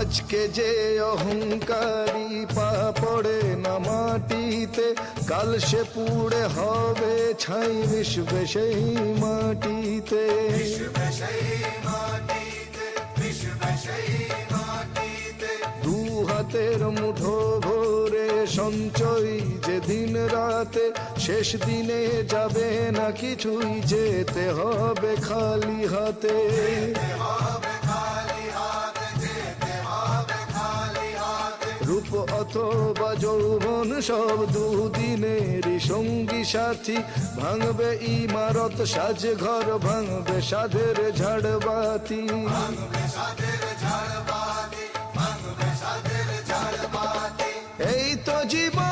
আজকে যে অহংকারী পা পড়ে না মাটিতে, কাল সে পুড়ে হবে ছাই মিশবে সেই মাটিতে। দু হাতের মুঠো ভরে সঞ্চয় যে দিন রাতে, শেষ দিনে যাবে না কিছুই, যেতে হবে খালি হাতে। রূপ অথবা যৌবন সব দুদিনেরই সঙ্গী সাথী, ভাঙবে ইমারত সাজ ঘর, ভাঙবে সাধের ঝাড়বাতি। এই তো জীবন,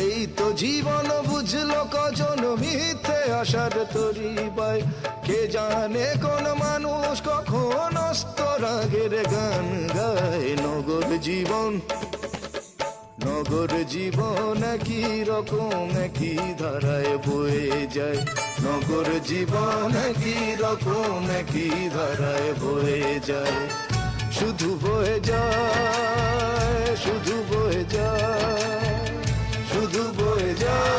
এই তো জীবন, বুঝলো কজন মিথ্যে আশার তরি পায়। কে জানে কোন মানুষ কখন অস্ত রাগের গান গায়। নগর জীবন, নগর জীবন একই রকম একই ধারায় বয়ে যায়। নগর জীবন একই রকম একই ধারায় বয়ে যায়। শুধু বয়ে যায়, শুধু বয়ে যায়, শুধু বয়ে যায়।